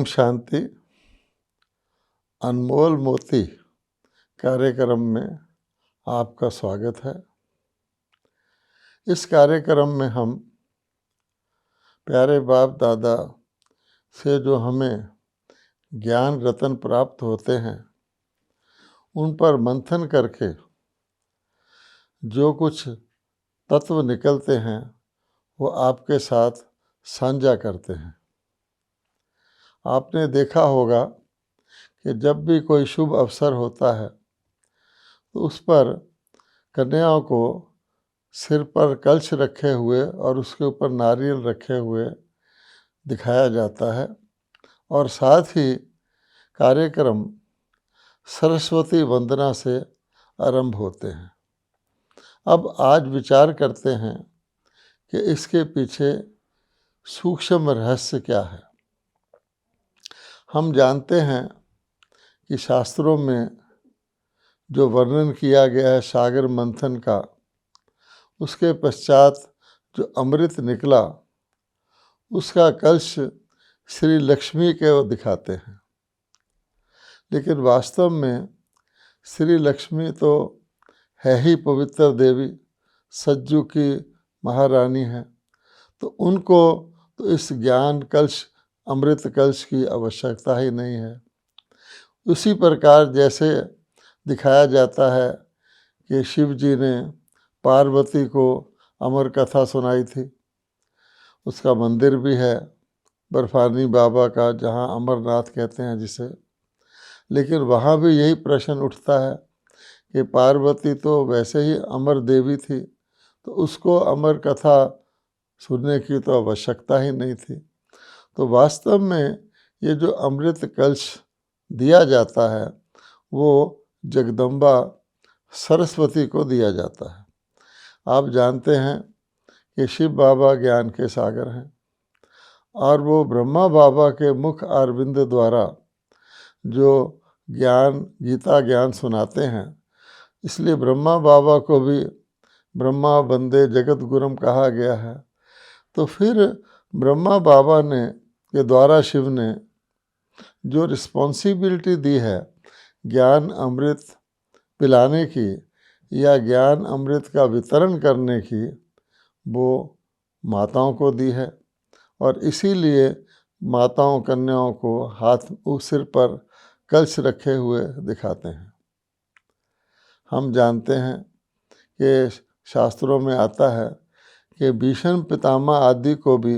शांति। अनमोल मोती कार्यक्रम में आपका स्वागत है। इस कार्यक्रम में हम प्यारे बाप दादा से जो हमें ज्ञान रतन प्राप्त होते हैं उन पर मंथन करके जो कुछ तत्व निकलते हैं वो आपके साथ साझा करते हैं। आपने देखा होगा कि जब भी कोई शुभ अवसर होता है तो उस पर कन्याओं को सिर पर कलश रखे हुए और उसके ऊपर नारियल रखे हुए दिखाया जाता है और साथ ही कार्यक्रम सरस्वती वंदना से आरंभ होते हैं। अब आज विचार करते हैं कि इसके पीछे सूक्ष्म रहस्य क्या है। हम जानते हैं कि शास्त्रों में जो वर्णन किया गया है सागर मंथन का, उसके पश्चात जो अमृत निकला उसका कलश श्री लक्ष्मी के वो दिखाते हैं, लेकिन वास्तव में श्री लक्ष्मी तो है ही पवित्र देवी, सज्जू की महारानी है, तो उनको तो इस ज्ञान कलश अमृत कलश की आवश्यकता ही नहीं है। उसी प्रकार जैसे दिखाया जाता है कि शिव जी ने पार्वती को अमर कथा सुनाई थी, उसका मंदिर भी है बर्फानी बाबा का, जहाँ अमरनाथ कहते हैं जिसे। लेकिन वहाँ भी यही प्रश्न उठता है कि पार्वती तो वैसे ही अमर देवी थी, तो उसको अमर कथा सुनने की तो आवश्यकता ही नहीं थी। तो वास्तव में ये जो अमृत कलश दिया जाता है वो जगदम्बा सरस्वती को दिया जाता है। आप जानते हैं कि शिव बाबा ज्ञान के सागर हैं और वो ब्रह्मा बाबा के मुख अरविंद द्वारा जो ज्ञान गीता ज्ञान सुनाते हैं, इसलिए ब्रह्मा बाबा को भी ब्रह्मा वंदे जगत गुरुम कहा गया है। तो फिर ब्रह्मा बाबा ने के द्वारा शिव ने जो रिस्पॉन्सिबिलिटी दी है ज्ञान अमृत पिलाने की या ज्ञान अमृत का वितरण करने की, वो माताओं को दी है और इसीलिए माताओं कन्याओं को हाथ सिर पर कलश रखे हुए दिखाते हैं। हम जानते हैं कि शास्त्रों में आता है कि भीष्म पितामह आदि को भी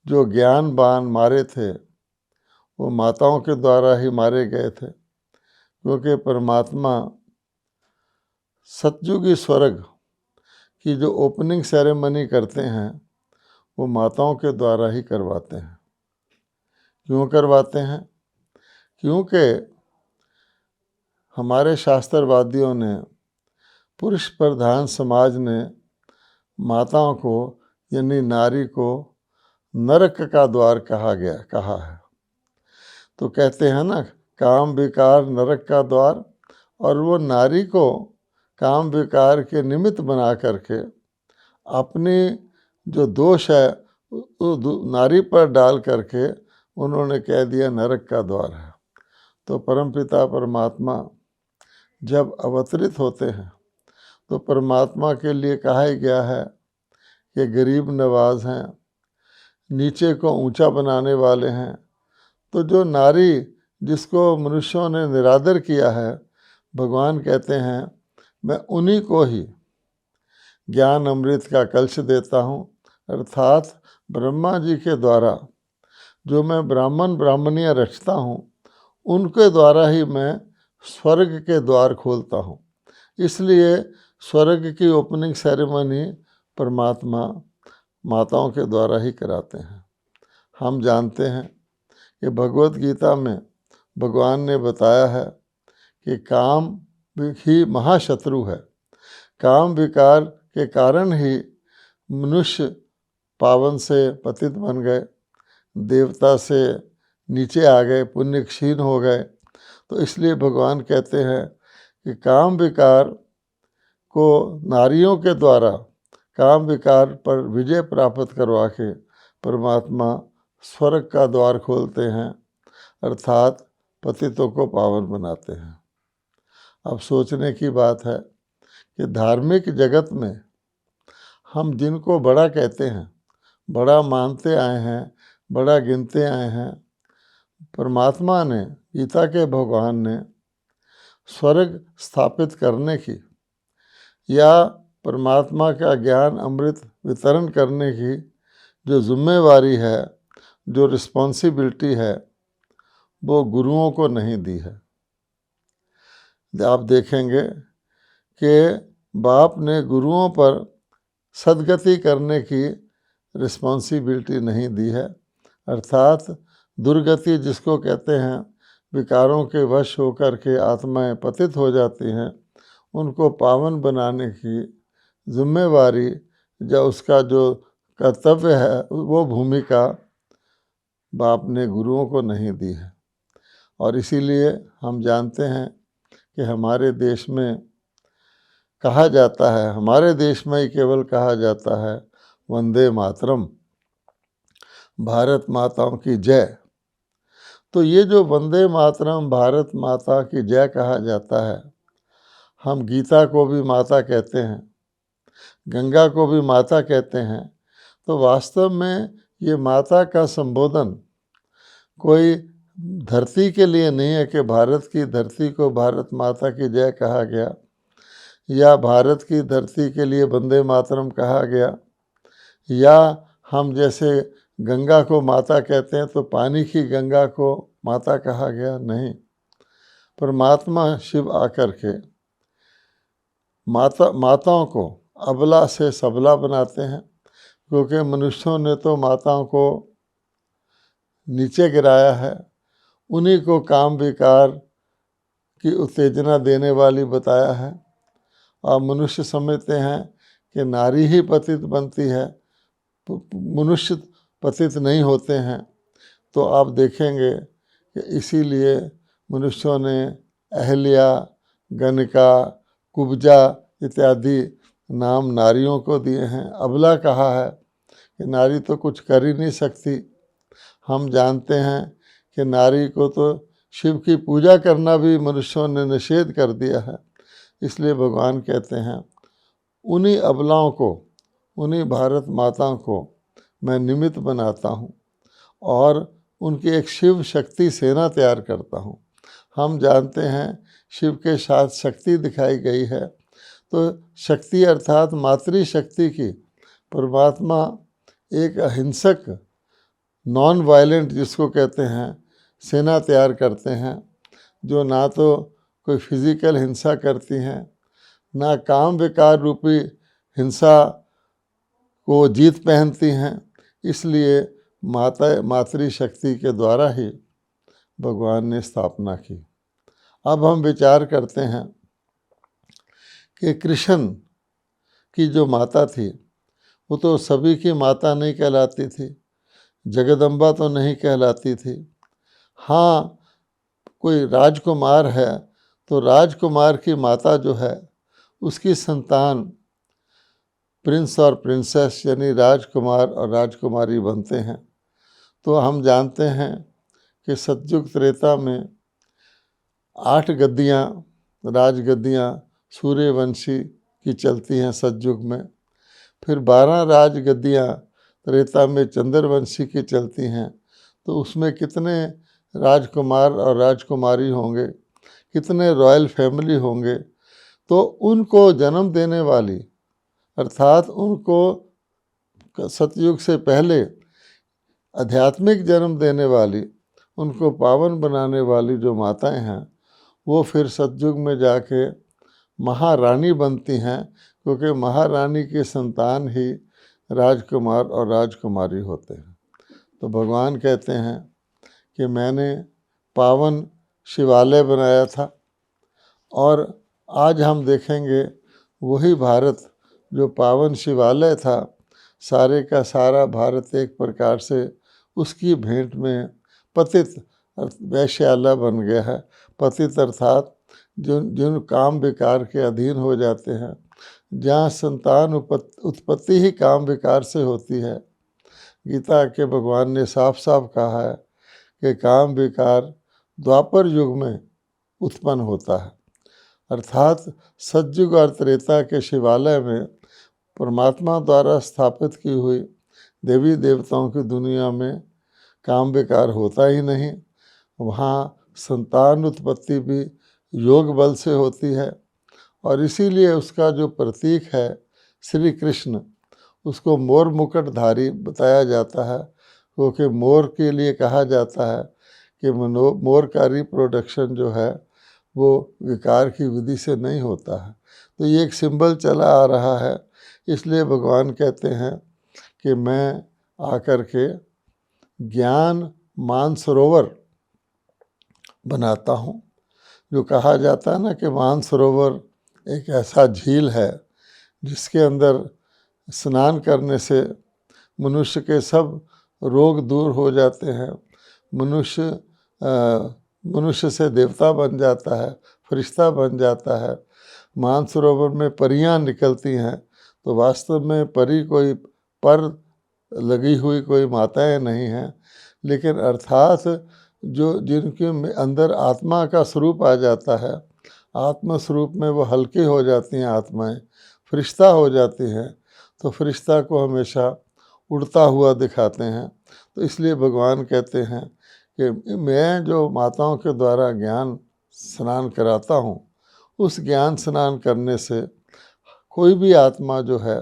जो ज्ञान बाण मारे थे वो माताओं के द्वारा ही मारे गए थे, क्योंकि परमात्मा सतयुगी स्वर्ग की जो ओपनिंग सेरेमनी करते हैं वो माताओं के द्वारा ही करवाते हैं। क्यों करवाते हैं? क्योंकि हमारे शास्त्रवादियों ने, पुरुष प्रधान समाज ने माताओं को यानी नारी को नरक का द्वार कहा है। तो कहते हैं ना, काम विकार नरक का द्वार, और वो नारी को काम विकार के निमित्त बना करके अपनी जो दोष है वो नारी पर डाल करके उन्होंने कह दिया नरक का द्वार है। तो परमपिता परमात्मा जब अवतरित होते हैं तो परमात्मा के लिए कहा ही गया है कि गरीब नवाज हैं, नीचे को ऊंचा बनाने वाले हैं। तो जो नारी जिसको मनुष्यों ने निरादर किया है, भगवान कहते हैं मैं उन्हीं को ही ज्ञान अमृत का कलश देता हूँ, अर्थात ब्रह्मा जी के द्वारा जो मैं ब्राह्मण ब्राह्मणियाँ रचता हूँ उनके द्वारा ही मैं स्वर्ग के द्वार खोलता हूँ। इसलिए स्वर्ग की ओपनिंग सेरेमनी परमात्मा माताओं के द्वारा ही कराते हैं। हम जानते हैं कि भगवत गीता में भगवान ने बताया है कि काम ही महाशत्रु है। काम विकार के कारण ही मनुष्य पावन से पतित बन गए, देवता से नीचे आ गए, पुण्य क्षीण हो गए। तो इसलिए भगवान कहते हैं कि काम विकार को नारियों के द्वारा काम विकार पर विजय प्राप्त करवा के परमात्मा स्वर्ग का द्वार खोलते हैं अर्थात पतितों को पावन बनाते हैं। अब सोचने की बात है कि धार्मिक जगत में हम जिनको बड़ा कहते हैं, बड़ा मानते आए हैं, बड़ा गिनते आए हैं, परमात्मा ने, गीता के भगवान ने स्वर्ग स्थापित करने की या परमात्मा का ज्ञान अमृत वितरण करने की जो जिम्मेवारी है, जो रिस्पॉन्सिबिलिटी है, वो गुरुओं को नहीं दी है। आप देखेंगे कि बाप ने गुरुओं पर सद्गति करने की रिस्पॉन्सिबिलिटी नहीं दी है, अर्थात दुर्गति जिसको कहते हैं, विकारों के वश होकर के आत्माएं पतित हो जाती हैं, उनको पावन बनाने की जिम्मेवारी या उसका जो कर्तव्य है, वो भूमिका बाप ने गुरुओं को नहीं दी है। और इसीलिए हम जानते हैं कि हमारे देश में कहा जाता है, हमारे देश में ही केवल कहा जाता है, वंदे मातरम, भारत माताओं की जय। तो ये जो वंदे मातरम, भारत माता की जय कहा जाता है, हम गीता को भी माता कहते हैं, गंगा को भी माता कहते हैं, तो वास्तव में ये माता का संबोधन कोई धरती के लिए नहीं है कि भारत की धरती को भारत माता की जय कहा गया, या भारत की धरती के लिए वंदे मातरम कहा गया, या हम जैसे गंगा को माता कहते हैं तो पानी की गंगा को माता कहा गया। नहीं, परमात्मा शिव आकर के माताओं को अबला से सबला बनाते हैं, क्योंकि मनुष्यों ने तो माताओं को नीचे गिराया है, उन्हीं को काम विकार की उत्तेजना देने वाली बताया है। और मनुष्य समझते हैं कि नारी ही पतित बनती है, मनुष्य पतित नहीं होते हैं। तो आप देखेंगे कि इसीलिए मनुष्यों ने अहल्या, गणिका, कुब्जा इत्यादि नाम नारियों को दिए हैं। अबला कहा है कि नारी तो कुछ कर ही नहीं सकती। हम जानते हैं कि नारी को तो शिव की पूजा करना भी मनुष्यों ने निषेध कर दिया है। इसलिए भगवान कहते हैं, उन्हीं अबलाओं को, उन्हीं भारत माताओं को मैं निमित्त बनाता हूँ और उनकी एक शिव शक्ति सेना तैयार करता हूँ। हम जानते हैं शिव के साथ शक्ति दिखाई गई है, तो शक्ति अर्थात मातृ शक्ति की परमात्मा एक अहिंसक, नॉन वायलेंट जिसको कहते हैं, सेना तैयार करते हैं, जो ना तो कोई फिजिकल हिंसा करती हैं, ना काम विकार रूपी हिंसा को जीत पहनती हैं। इसलिए मातृ शक्ति के द्वारा ही भगवान ने स्थापना की। अब हम विचार करते हैं कि कृष्ण की जो माता थी, वो तो सभी की माता नहीं कहलाती थी, जगदम्बा तो नहीं कहलाती थी। हाँ, कोई राजकुमार है तो राजकुमार की माता जो है, उसकी संतान प्रिंस और प्रिंसेस यानी राजकुमार और राजकुमारी बनते हैं। तो हम जानते हैं कि सतयुग त्रेता में 8 गद्दियाँ, राजगद्दियाँ सूर्यवंशी की चलती हैं सतयुग में। फिर 12 राजगद्दियाँ त्रेता में चंद्रवंशी की चलती हैं। तो उसमें कितने राजकुमार और राजकुमारी होंगे, कितने रॉयल फैमिली होंगे। तो उनको जन्म देने वाली, अर्थात उनको सतयुग से पहले आध्यात्मिक जन्म देने वाली, उनको पावन बनाने वाली जो माताएं हैं, वो फिर सतयुग में जाके महारानी बनती हैं, क्योंकि महारानी की संतान ही राजकुमार और राजकुमारी होते हैं। तो भगवान कहते हैं कि मैंने पावन शिवालय बनाया था, और आज हम देखेंगे वही भारत जो पावन शिवालय था, सारे का सारा भारत एक प्रकार से उसकी भेंट में पतित वैश्यालय बन गया है। पतित अर्थात जिन काम विकार के अधीन हो जाते हैं, जहाँ संतान उत्पत्ति ही काम विकार से होती है। गीता के भगवान ने साफ साफ कहा है कि काम विकार द्वापर युग में उत्पन्न होता है, अर्थात सतयुग और त्रेता के शिवालय में परमात्मा द्वारा स्थापित की हुई देवी देवताओं की दुनिया में काम विकार होता ही नहीं। वहाँ संतान उत्पत्ति भी योग बल से होती है, और इसीलिए उसका जो प्रतीक है श्री कृष्ण, उसको मोर मुकुटधारी बताया जाता है, क्योंकि मोर के लिए कहा जाता है कि मोर का रिप्रोडक्शन जो है वो विकार की विधि से नहीं होता है। तो ये एक सिंबल चला आ रहा है, इसलिए भगवान कहते हैं कि मैं आकर के ज्ञान मानसरोवर बनाता हूँ। जो कहा जाता है ना कि मानसरोवर एक ऐसा झील है जिसके अंदर स्नान करने से मनुष्य के सब रोग दूर हो जाते हैं, मनुष्य से देवता बन जाता है, फरिश्ता बन जाता है। मानसरोवर में परियां निकलती हैं, तो वास्तव में परी कोई पर लगी हुई कोई माताएं नहीं हैं, लेकिन अर्थात जो जिनके अंदर आत्मा का स्वरूप आ जाता है, आत्म स्वरूप में वो हल्की हो जाती हैं आत्माएं, फरिश्ता हो जाती हैं, तो फरिश्ता को हमेशा उड़ता हुआ दिखाते हैं। तो इसलिए भगवान कहते हैं कि मैं जो माताओं के द्वारा ज्ञान स्नान कराता हूँ, उस ज्ञान स्नान करने से कोई भी आत्मा जो है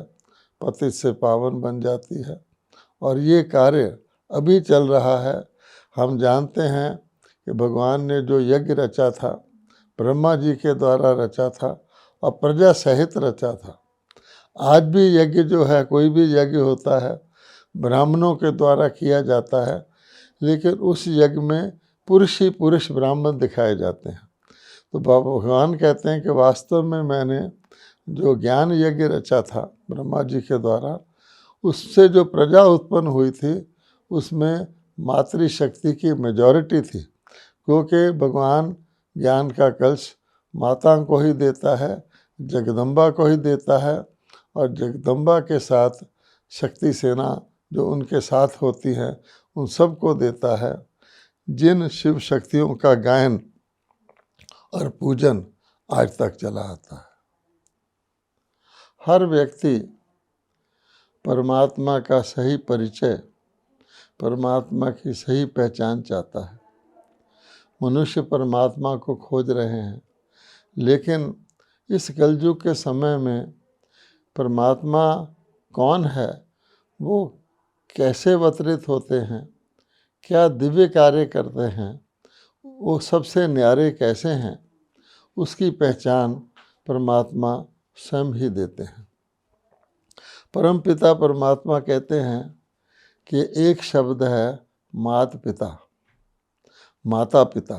पतित से पावन बन जाती है। और ये कार्य अभी चल रहा है। हम जानते हैं कि भगवान ने जो यज्ञ रचा था, ब्रह्मा जी के द्वारा रचा था और प्रजा सहित रचा था। आज भी यज्ञ जो है, कोई भी यज्ञ होता है, ब्राह्मणों के द्वारा किया जाता है, लेकिन उस यज्ञ में पुरुष ही पुरुष ब्राह्मण दिखाए जाते हैं। तो भगवान कहते हैं कि वास्तव में मैंने जो ज्ञान यज्ञ रचा था ब्रह्मा जी के द्वारा, उससे जो प्रजा उत्पन्न हुई थी उसमें मातृशक्ति की मेजॉरिटी थी, क्योंकि भगवान ज्ञान का कलश माता को ही देता है, जगदम्बा को ही देता है, और जगदम्बा के साथ शक्ति सेना जो उनके साथ होती है उन सबको देता है, जिन शिव शक्तियों का गायन और पूजन आज तक चला आता है। हर व्यक्ति परमात्मा का सही परिचय, परमात्मा की सही पहचान चाहता है। मनुष्य परमात्मा को खोज रहे हैं, लेकिन इस कलयुग के समय में परमात्मा कौन है, वो कैसे अवतरित होते हैं, क्या दिव्य कार्य करते हैं, वो सबसे न्यारे कैसे हैं, उसकी पहचान परमात्मा स्वयं ही देते हैं। परमपिता परमात्मा कहते हैं कि एक शब्द है मात पिता, माता पिता।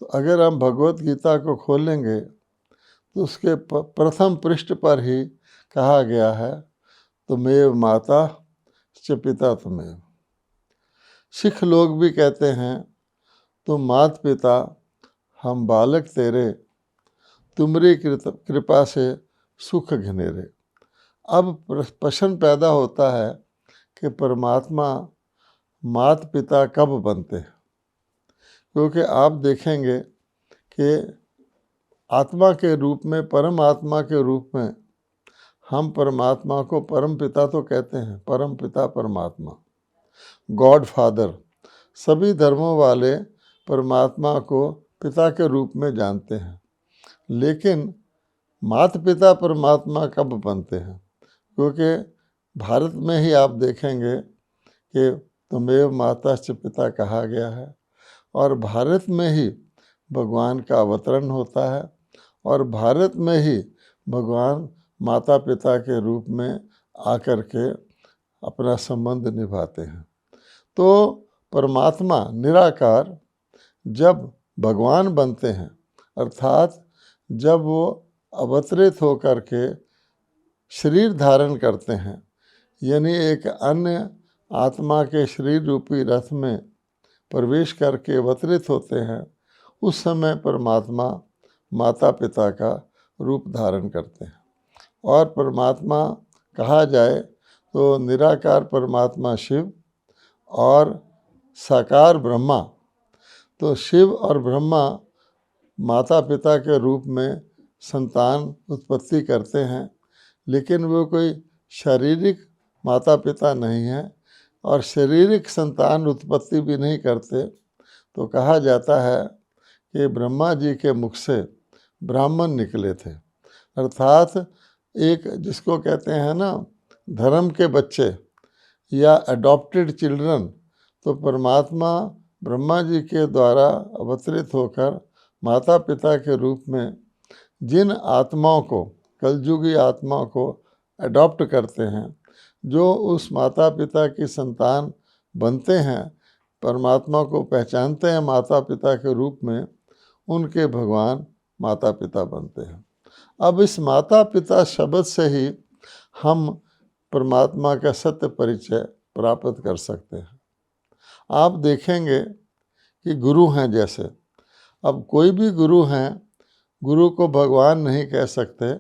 तो अगर हम भगवत गीता को खोलेंगे तो उसके प्रथम पृष्ठ पर ही कहा गया है, तुमेव माता च पिता तुमेव। सिख लोग भी कहते हैं, तुम मात पिता हम बालक तेरे, तुमरी कृपा से सुख घनेरे। अब प्रश्न पैदा होता है कि परमात्मा मात पिता कब बनते हैं, क्योंकि आप देखेंगे कि आत्मा के रूप में, परम आत्मा के रूप में हम परमात्मा को परम पिता तो कहते हैं, परम पिता परमात्मा, गॉड फादर। सभी धर्मों वाले परमात्मा को पिता के रूप में जानते हैं, लेकिन मात पिता परमात्मा कब बनते हैं? क्योंकि भारत में ही आप देखेंगे कि तुमेव माता च पिता कहा गया है, और भारत में ही भगवान का अवतरण होता है, और भारत में ही भगवान माता पिता के रूप में आकर के अपना संबंध निभाते हैं। तो परमात्मा निराकार जब भगवान बनते हैं, अर्थात जब वो अवतरित होकर के शरीर धारण करते हैं, यानी एक अन्य आत्मा के शरीर रूपी रथ में प्रवेश करके अवतरित होते हैं, उस समय परमात्मा माता पिता का रूप धारण करते हैं। और परमात्मा कहा जाए तो निराकार परमात्मा शिव और साकार ब्रह्मा। तो शिव और ब्रह्मा माता पिता के रूप में संतान उत्पत्ति करते हैं, लेकिन वो कोई शारीरिक माता पिता नहीं है और शारीरिक संतान उत्पत्ति भी नहीं करते। तो कहा जाता है कि ब्रह्मा जी के मुख से ब्राह्मण निकले थे, अर्थात एक जिसको कहते हैं ना धर्म के बच्चे या अडॉप्टेड चिल्ड्रन। तो परमात्मा ब्रह्मा जी के द्वारा अवतरित होकर माता पिता के रूप में जिन आत्माओं को, कलयुगी आत्माओं को अडॉप्ट करते हैं, जो उस माता पिता की संतान बनते हैं, परमात्मा को पहचानते हैं माता पिता के रूप में, उनके भगवान माता पिता बनते हैं। अब इस माता पिता शब्द से ही हम परमात्मा का सत्य परिचय प्राप्त कर सकते हैं। आप देखेंगे कि गुरु हैं, जैसे अब कोई भी गुरु हैं, गुरु को भगवान नहीं कह सकते,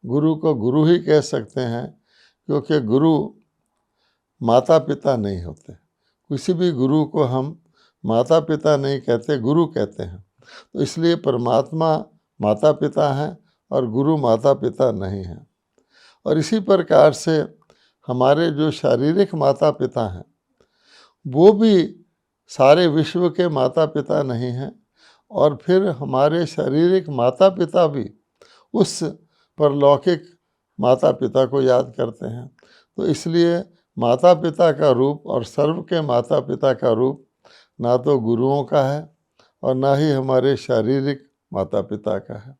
गुरु को गुरु ही कह सकते हैं, क्योंकि गुरु माता पिता नहीं होते। किसी भी गुरु को हम माता पिता नहीं कहते, गुरु कहते हैं। तो इसलिए परमात्मा माता पिता हैं और गुरु माता पिता नहीं हैं। और इसी प्रकार से हमारे जो शारीरिक माता पिता हैं, वो भी सारे विश्व के माता पिता नहीं हैं, और फिर हमारे शारीरिक माता पिता भी उस परलौकिक माता पिता को याद करते हैं। तो इसलिए माता पिता का रूप और सर्व के माता पिता का रूप ना तो गुरुओं का है और ना ही हमारे शारीरिक माता पिता का है।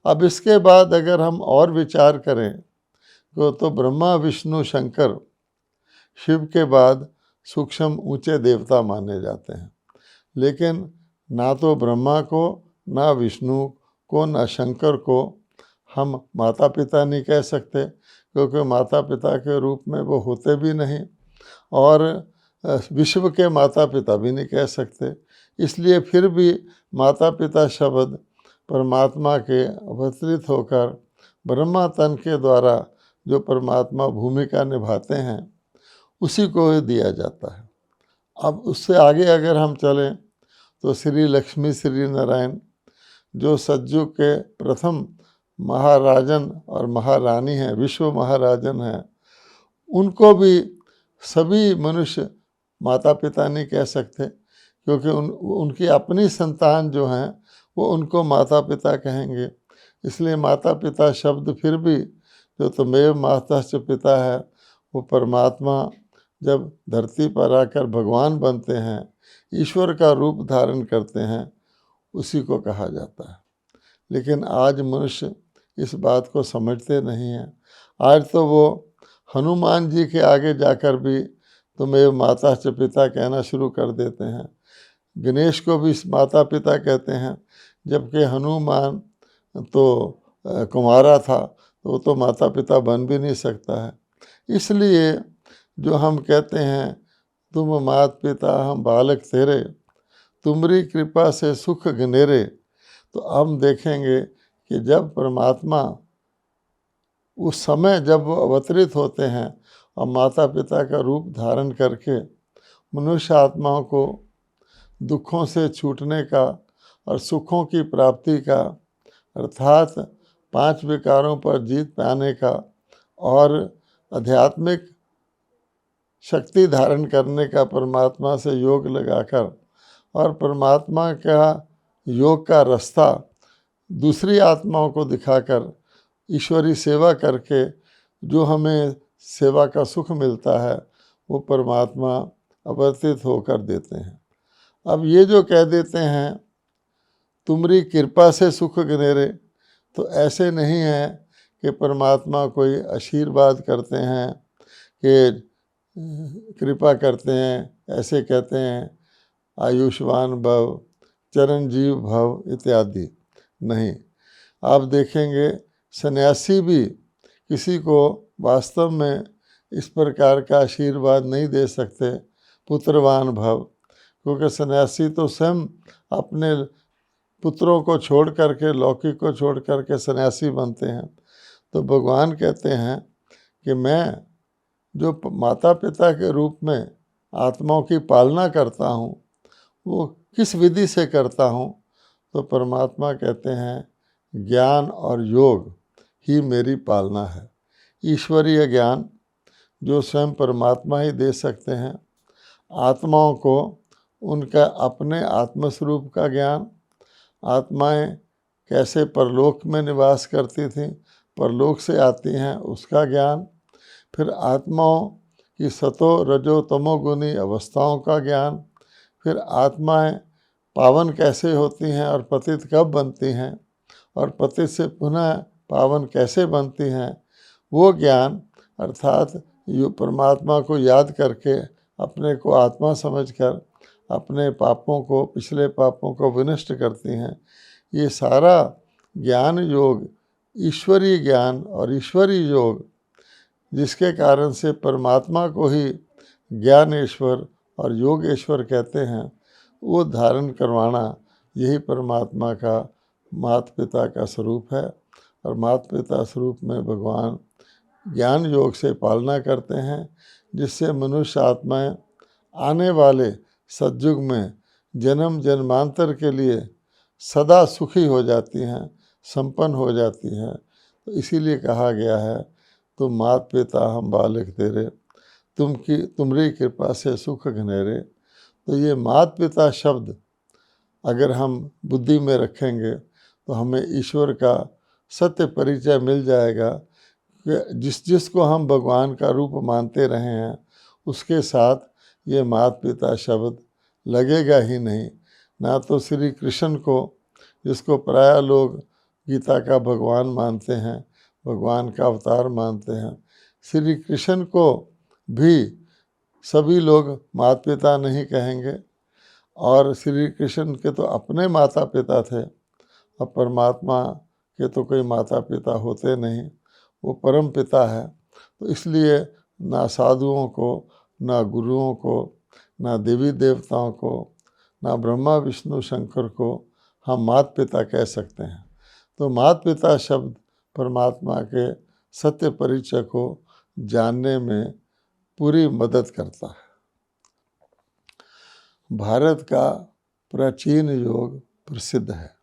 अब इसके बाद अगर हम और विचार करें तो ब्रह्मा विष्णु शंकर शिव के बाद सूक्ष्म ऊंचे देवता माने जाते हैं, लेकिन ना तो ब्रह्मा को, ना विष्णु को, ना शंकर को हम माता पिता नहीं कह सकते, क्योंकि माता पिता के रूप में वो होते भी नहीं, और विश्व के माता पिता भी नहीं कह सकते। इसलिए फिर भी माता पिता शब्द परमात्मा के अवतरित होकर ब्रह्मा तन के द्वारा जो परमात्मा भूमिका निभाते हैं उसी को ही दिया जाता है। अब उससे आगे अगर हम चलें तो श्री लक्ष्मी श्री नारायण जो सतयुग के प्रथम महाराजन और महारानी हैं, विश्व महाराजन हैं, उनको भी सभी मनुष्य माता पिता नहीं कह सकते, क्योंकि उनकी अपनी संतान जो हैं वो उनको माता पिता कहेंगे। इसलिए माता पिता शब्द फिर भी जो त्वमेव माता च पिता है, वो परमात्मा जब धरती पर आकर भगवान बनते हैं, ईश्वर का रूप धारण करते हैं, उसी को कहा जाता है। लेकिन आज मनुष्य इस बात को समझते नहीं हैं। आज तो वो हनुमान जी के आगे जाकर भी त्वमेव माता च पिता कहना शुरू कर देते हैं। गणेश को भी माता पिता कहते हैं, जबकि हनुमान तो कुमारा था, तो वो तो माता पिता बन भी नहीं सकता है। इसलिए जो हम कहते हैं तुम मात पिता हम बालक तेरे, तुमरी कृपा से सुख घनेरे, तो हम देखेंगे कि जब परमात्मा उस समय जब वो अवतरित होते हैं और माता पिता का रूप धारण करके मनुष्य आत्माओं को दुखों से छूटने का और सुखों की प्राप्ति का, अर्थात 5 विकारों पर जीत पाने का और आध्यात्मिक शक्ति धारण करने का परमात्मा से योग लगाकर और परमात्मा का योग का रास्ता दूसरी आत्माओं को दिखाकर ईश्वरी सेवा करके जो हमें सेवा का सुख मिलता है, वो परमात्मा अवतरित होकर देते हैं। अब ये जो कह देते हैं तुमरी कृपा से सुख घनेरे, तो ऐसे नहीं है कि परमात्मा कोई आशीर्वाद करते हैं कि कृपा करते हैं, ऐसे कहते हैं आयुष्मान भव, चिरंजीव भव इत्यादि। नहीं, आप देखेंगे सन्यासी भी किसी को वास्तव में इस प्रकार का आशीर्वाद नहीं दे सकते पुत्रवान भव, क्योंकि सन्यासी तो स्वयं अपने पुत्रों को छोड़ करके, लौकिक को छोड़ करके सन्यासी बनते हैं। तो भगवान कहते हैं कि मैं जो माता पिता के रूप में आत्माओं की पालना करता हूँ वो किस विधि से करता हूँ, तो परमात्मा कहते हैं ज्ञान और योग ही मेरी पालना है। ईश्वरीय ज्ञान जो स्वयं परमात्मा ही दे सकते हैं, आत्माओं को उनका अपने आत्मस्वरूप का ज्ञान, आत्माएं कैसे परलोक में निवास करती थीं, परलोक से आती हैं उसका ज्ञान, फिर आत्माओं की सतो रजो तमोगुनी अवस्थाओं का ज्ञान, फिर आत्माएं पावन कैसे होती हैं और पतित कब बनती हैं और पतित से पुनः पावन कैसे बनती हैं, वो ज्ञान अर्थात यो परमात्मा को याद करके अपने को आत्मा समझकर अपने पापों को, पिछले पापों को विनष्ट करती हैं। ये सारा ज्ञान योग ईश्वरीय ज्ञान और ईश्वरीय योग, जिसके कारण से परमात्मा को ही ज्ञानेश्वर और योगेश्वर कहते हैं, वो धारण करवाना यही परमात्मा का माता पिता का स्वरूप है। और माता पिता स्वरूप में भगवान ज्ञान योग से पालना करते हैं, जिससे मनुष्य आत्माएं आने वाले सतयुग में जन्म जन्मांतर के लिए सदा सुखी हो जाती हैं, संपन्न हो जाती हैं। तो इसीलिए कहा गया है, तुम मात पिता हम बालक तेरे, तुम्हारी कृपा से सुख घनेरे। तो ये मात पिता शब्द अगर हम बुद्धि में रखेंगे तो हमें ईश्वर का सत्य परिचय मिल जाएगा कि जिसको हम भगवान का रूप मानते रहे हैं उसके साथ ये माता पिता शब्द लगेगा ही नहीं। ना तो श्री कृष्ण को, जिसको प्राय लोग गीता का भगवान मानते हैं, भगवान का अवतार मानते हैं, श्री कृष्ण को भी सभी लोग माता पिता नहीं कहेंगे। और श्री कृष्ण के तो अपने माता पिता थे, अब परमात्मा के तो कोई माता पिता होते नहीं, वो परम पिता है। तो इसलिए ना साधुओं को, ना गुरुओं को, ना देवी देवताओं को, ना ब्रह्मा विष्णु शंकर को हम माता पिता कह सकते हैं। तो माता पिता शब्द परमात्मा के सत्य परिचय को जानने में पूरी मदद करता है। भारत का प्राचीन योग प्रसिद्ध है।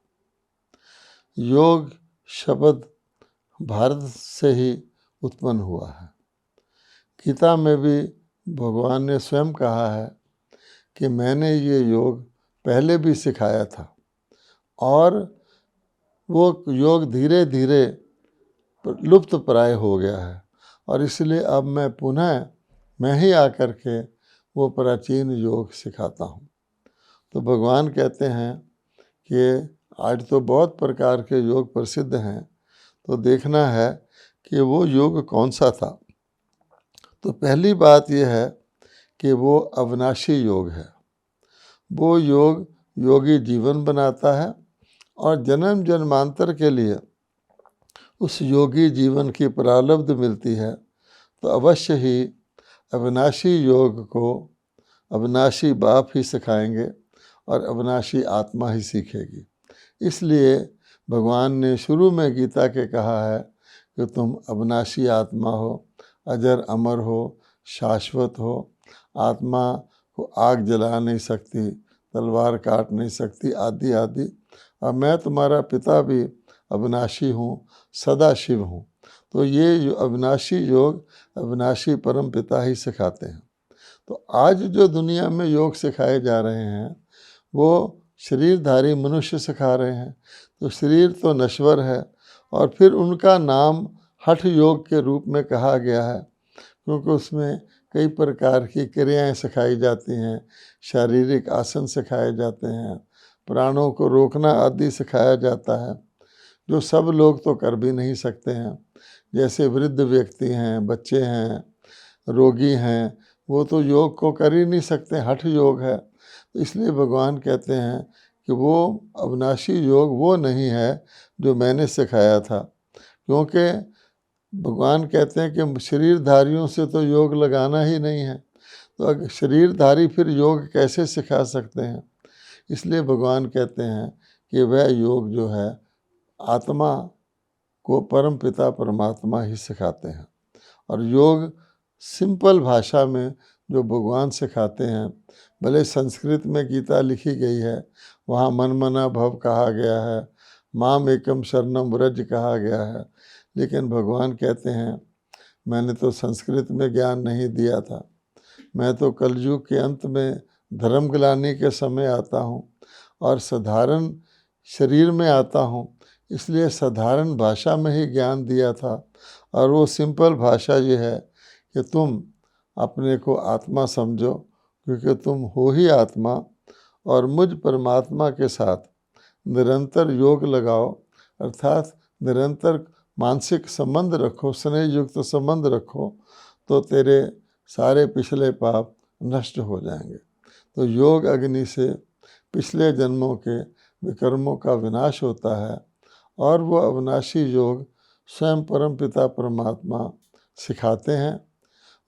योग शब्द भारत से ही उत्पन्न हुआ है। गीता में भी भगवान ने स्वयं कहा है कि मैंने ये योग पहले भी सिखाया था और वो योग धीरे धीरे लुप्त प्राय हो गया है, और इसलिए अब मैं ही आकर के वो प्राचीन योग सिखाता हूँ। तो भगवान कहते हैं कि आज तो बहुत प्रकार के योग प्रसिद्ध हैं, तो देखना है कि वो योग कौन सा था। तो पहली बात यह है कि वो अविनाशी योग है। वो योग योगी जीवन बनाता है और जन्म जन्मांतर के लिए उस योगी जीवन की प्रारब्ध मिलती है। तो अवश्य ही अविनाशी योग को अविनाशी बाप ही सिखाएंगे और अविनाशी आत्मा ही सीखेगी। इसलिए भगवान ने शुरू में गीता के कहा है कि तुम अविनाशी आत्मा हो, अजर अमर हो, शाश्वत हो। आत्मा को आग जला नहीं सकती, तलवार काट नहीं सकती, आदि आदि। और मैं तुम्हारा पिता भी अविनाशी हूँ, सदा शिव हूँ। तो ये अविनाशी योग अविनाशी परम पिता ही सिखाते हैं। तो आज जो दुनिया में योग सिखाए जा रहे हैं वो शरीरधारी मनुष्य सिखा रहे हैं। तो शरीर तो नश्वर है, और फिर उनका नाम हठ योग के रूप में कहा गया है, क्योंकि उसमें कई प्रकार की क्रियाएं सिखाई जाती हैं, शारीरिक आसन सिखाए जाते हैं, प्राणों को रोकना आदि सिखाया जाता है, जो सब लोग तो कर भी नहीं सकते हैं। जैसे वृद्ध व्यक्ति हैं, बच्चे हैं, रोगी हैं, वो तो योग को कर ही नहीं सकते, हठ योग है। तो इसलिए भगवान कहते हैं कि वो अविनाशी योग वो नहीं है जो मैंने सिखाया था, क्योंकि भगवान कहते हैं कि शरीरधारियों से तो योग लगाना ही नहीं है, तो अगर शरीरधारी फिर योग कैसे सिखा सकते हैं। इसलिए भगवान कहते हैं कि वह योग जो है आत्मा को परम पिता परमात्मा ही सिखाते हैं। और योग सिंपल भाषा में जो भगवान सिखाते हैं। भले संस्कृत में गीता लिखी गई है, वहाँ मन मना भव कहा गया है, माम एकम शरणम व्रज कहा गया है, लेकिन भगवान कहते हैं मैंने तो संस्कृत में ज्ञान नहीं दिया था, मैं तो कलयुग के अंत में धर्म ग्लानि के समय आता हूँ और साधारण शरीर में आता हूँ, इसलिए साधारण भाषा में ही ज्ञान दिया था। और वो सिंपल भाषा ये है कि तुम अपने को आत्मा समझो, क्योंकि तुम हो ही आत्मा, और मुझ परमात्मा के साथ निरंतर योग लगाओ, अर्थात निरंतर मानसिक संबंध रखो, स्नेह युक्त संबंध रखो, तो तेरे सारे पिछले पाप नष्ट हो जाएंगे। तो योग अग्नि से पिछले जन्मों के विकर्मों का विनाश होता है, और वो अविनाशी योग स्वयं परम पिता परमात्मा सिखाते हैं।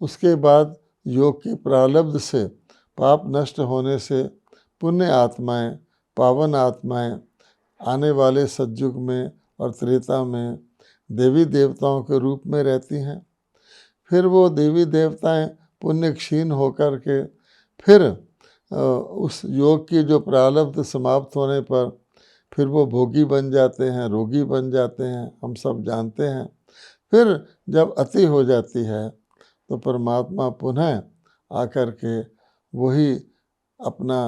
उसके बाद योग की प्रारब्ध से, पाप नष्ट होने से पुण्य आत्माएं, पावन आत्माएं आने वाले सतयुग में और त्रेता में देवी देवताओं के रूप में रहती हैं। फिर वो देवी देवताएं पुण्य क्षीण होकर के फिर उस योग की जो प्रारब्ध समाप्त होने पर फिर वो भोगी बन जाते हैं, रोगी बन जाते हैं, हम सब जानते हैं। फिर जब अति हो जाती है तो परमात्मा पुनः आकर के वही अपना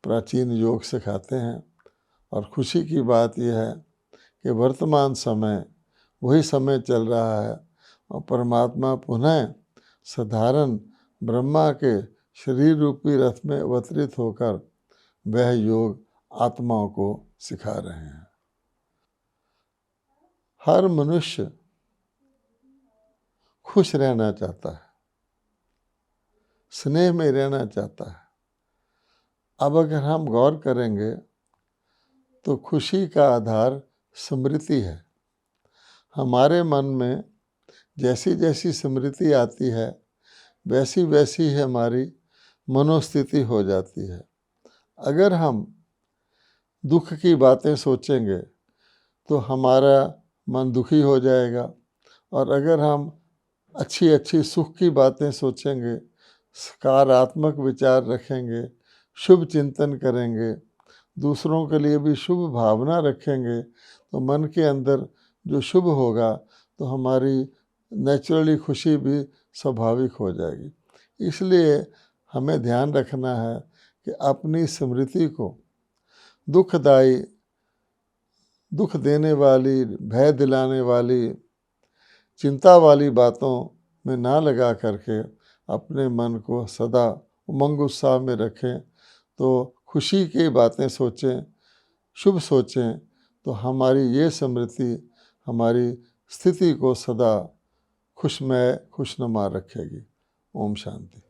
प्राचीन योग सिखाते हैं। और खुशी की बात यह है कि वर्तमान समय वही समय चल रहा है, और परमात्मा पुनः साधारण ब्रह्मा के शरीर रूपी रथ में अवतरित होकर वह योग आत्माओं को सिखा रहे हैं। हर मनुष्य खुश रहना चाहता है, स्नेह में रहना चाहता है। अब अगर हम गौर करेंगे तो खुशी का आधार स्मृति है। हमारे मन में जैसी जैसी स्मृति आती है वैसी वैसी ही हमारी मनोस्थिति हो जाती है। अगर हम दुख की बातें सोचेंगे तो हमारा मन दुखी हो जाएगा, और अगर हम अच्छी अच्छी सुख की बातें सोचेंगे, सकारात्मक विचार रखेंगे, शुभ चिंतन करेंगे, दूसरों के लिए भी शुभ भावना रखेंगे, तो मन के अंदर जो शुभ होगा तो हमारी नेचुरली खुशी भी स्वाभाविक हो जाएगी। इसलिए हमें ध्यान रखना है कि अपनी स्मृति को दुखदायी, दुख देने वाली, भय दिलाने वाली, चिंता वाली बातों में ना लगा करके अपने मन को सदा उमंग उत्साह में रखें। तो खुशी की बातें सोचें, शुभ सोचें, तो हमारी ये स्मृति हमारी स्थिति को सदा खुशमय, खुशनुमा रखेगी। ओम शांति।